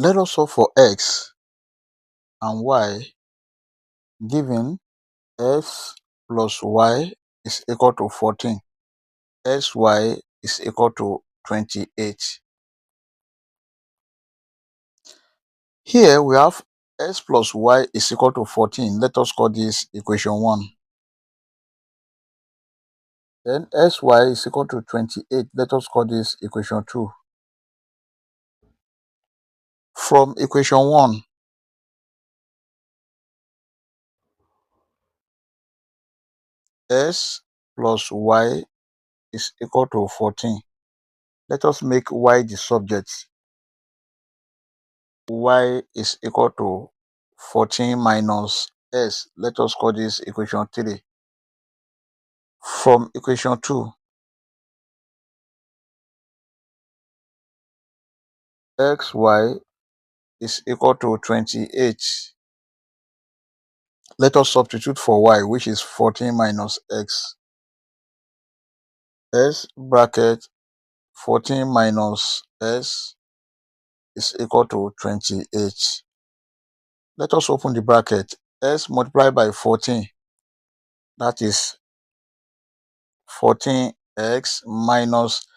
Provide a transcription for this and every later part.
Let us solve for x and y given x plus y is equal to 14, xy is equal to 28. Here we have x plus y is equal to 14. Let us call this equation 1. Then xy is equal to 28. Let us call this equation 2. From equation 1, x plus y is equal to 14. Let us make y the subject. Y is equal to 14 minus s. Let us call this equation 3. From equation 2, xy is equal to 28. Let us substitute for y, which is 14 minus x. S bracket 14 minus s is equal to 28. Let us open the bracket. S multiplied by 14, that is 14x minus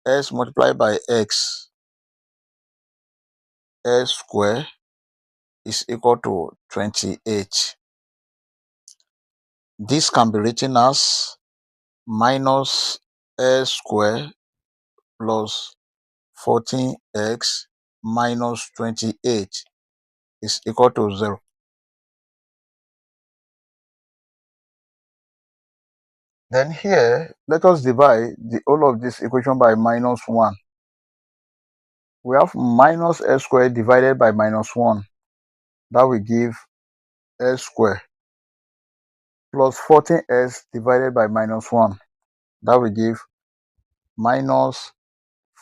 s multiplied by x, s square is equal to 28. This can be written as minus s square plus 14x minus 28 is equal to 0. Then here, let us divide the whole of this equation by minus 1. We have minus s squared divided by minus 1. That will give s squared plus 14s divided by minus 1. That will give minus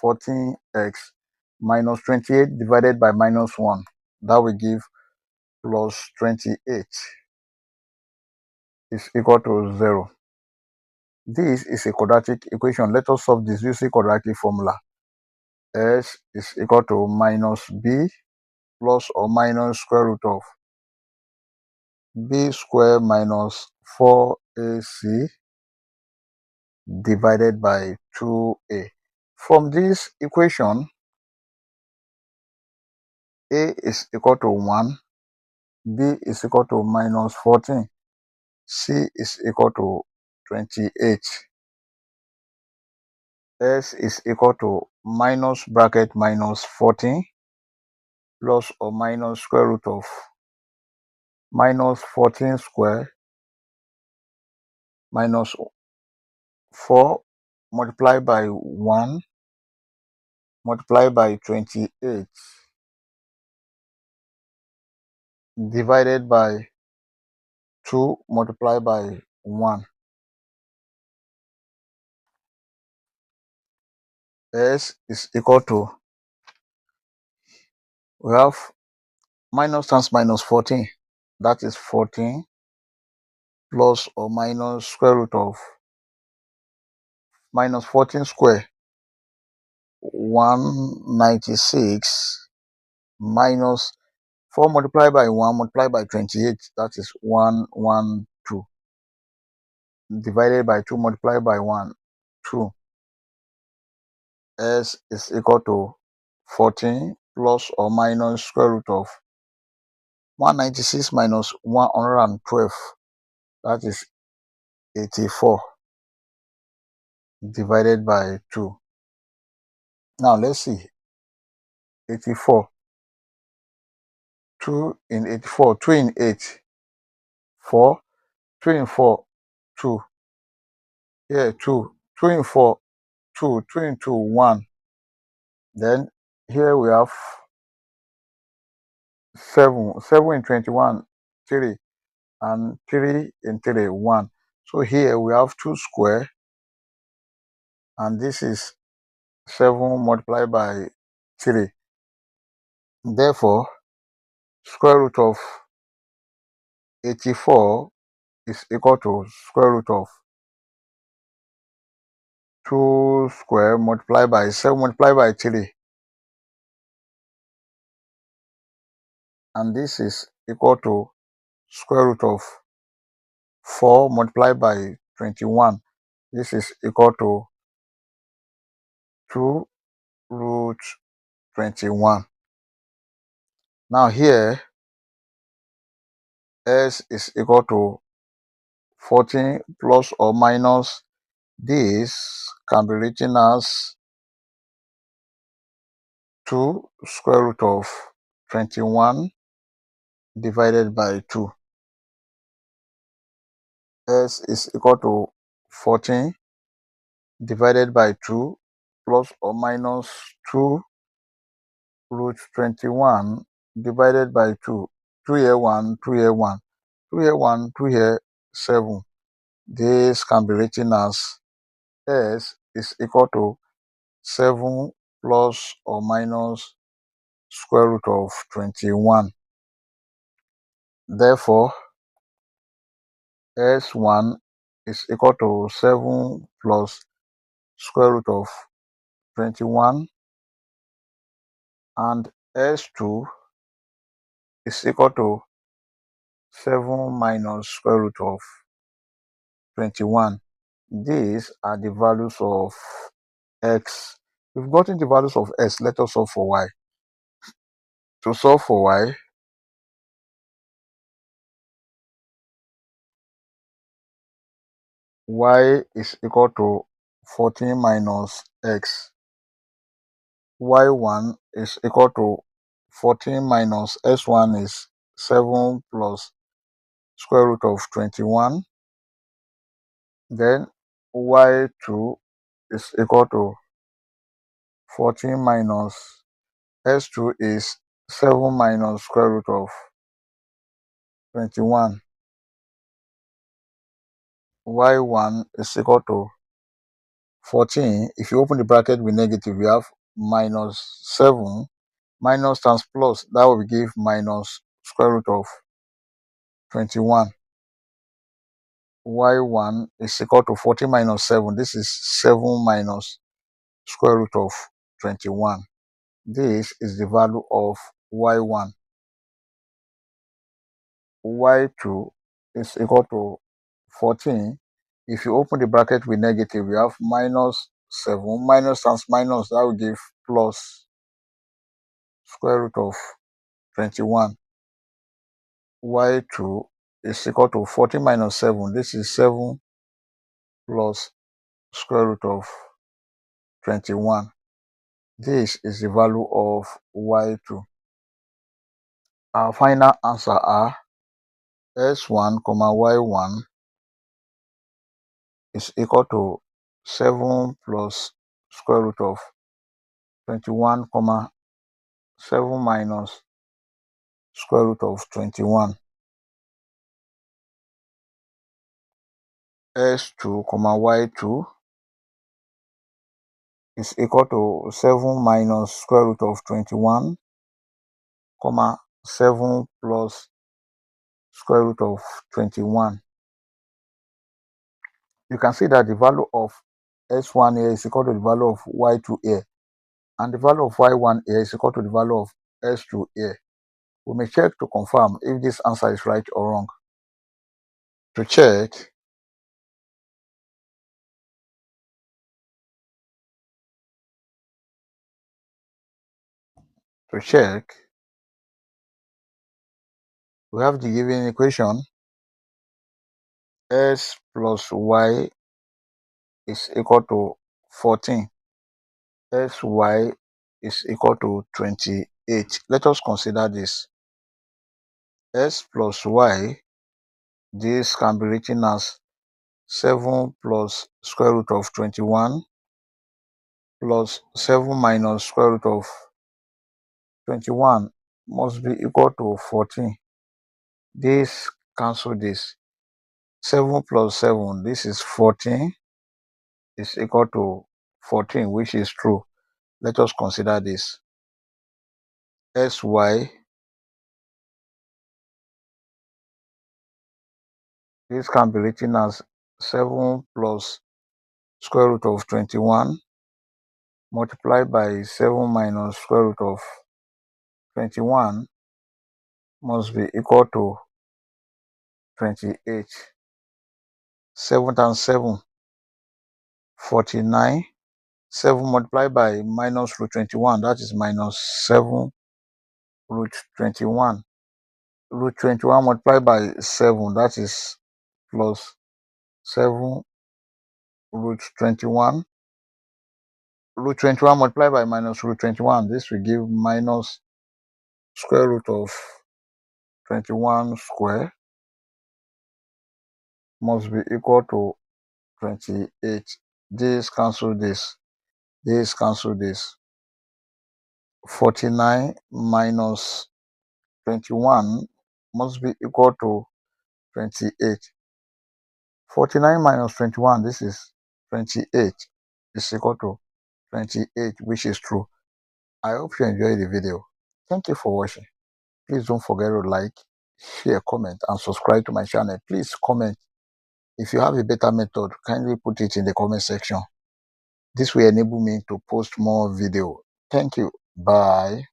14x minus 28 divided by minus 1. That will give plus 28 is equal to 0. This is a quadratic equation. Let us solve this using quadratic formula. S is equal to minus b plus or minus square root of b square minus 4ac divided by 2a. From this equation, a is equal to 1, b is equal to minus 14, c is equal to 28, s is equal to minus bracket minus 14 plus or minus square root of minus 14 square minus 4 multiplied by 1 multiplied by 28 divided by 2 multiplied by 1. S is equal to, we have minus times minus 14, that is 14 plus or minus square root of minus 14 square 196 minus 4 multiplied by 1 multiplied by 28, that is 112 divided by 2 multiplied by 1, 2. S is equal to 14 plus or minus square root of 196 minus 112, that is 84 divided by 2. Now let's see. 84. 2 in 84. 2 in 8. 4. 2 in 4. 2. Here 2. 2 in 4. 2. 2 in 2. 1. Then here we have 7. 7 in 21. 3. And 3 in 3. 1. So here we have 2 square. And this is 7 multiplied by 3. Therefore, square root of 84 is equal to square root of 2 square multiplied by 7 multiplied by 3. and this is equal to square root of 4 multiplied by 21. This is equal to 2 root 21. Now here, s is equal to 14 plus or minus this can be written as 2 square root of 21 divided by 2. S is equal to 14 divided by 2 plus or minus 2 root 21 divided by 2. 2 here 1, 2 here 1, 2 here 1, 2 here 7. This can be written as s is equal to 7 plus or minus square root of 21. Therefore, s1 is equal to 7 plus square root of 21, and s2 is equal to 7 minus square root of 21. These are the values of x. We've gotten the values of x. Let us solve for y. To solve for y is equal to 14 minus x. Y1 is equal to 14 minus s1 is 7 plus square root of 21. Then y2 is equal to 14 minus s2 is 7 minus square root of 21. Y1 is equal to 14. If you open the bracket with negative, we have minus 7. Minus times plus, that will give minus square root of 21. Y1 is equal to 14 minus 7. This is 7 minus square root of 21. This is the value of y1. Y2 is equal to 14. If you open the bracket with negative, we have minus 7. Minus times minus, that will give plus square root of 21. Y2 is equal to 14 minus 7. This is 7 plus square root of 21. This is the value of y2. Our final answer are s1, y1 is equal to 7 plus square root of 21, 7 minus square root of 21. S2, y2 is equal to 7 minus square root of 21, 7 plus square root of 21. You can see that the value of S1 here is equal to the value of Y2 here, and the value of Y1 here is equal to the value of S2 here. We may check to confirm if this answer is right or wrong. To check, we have the given equation S plus Y is equal to 14. Sy is equal to 28. Let us consider this. S plus Y, this can be written as 7 plus square root of 21 plus 7 minus square root of 21 must be equal to 14. This cancel this. 7 plus 7, this is 14, is equal to 14, which is true. Let us consider this. Sy, this can be written as 7 plus square root of 21 multiplied by 7 minus square root of 21 must be equal to 28. 7 times 7, 49. 7 multiplied by minus root 21, that is minus 7 root 21. Root 21 multiplied by 7, that is plus 7 root 21. Root 21 multiplied by minus root 21, this will give minus square root of 21 square, must be equal to 28. This cancel this cancel this. 49 minus 21 must be equal to 28. 49 minus 21, this is 28, is equal to 28, which is true. I hope you enjoyed the video. Thank you for watching. Please don't forget to like, share, comment, and subscribe to my channel. Please comment. If you have a better method, kindly put it in the comment section. This will enable me to post more video. Thank you. Bye.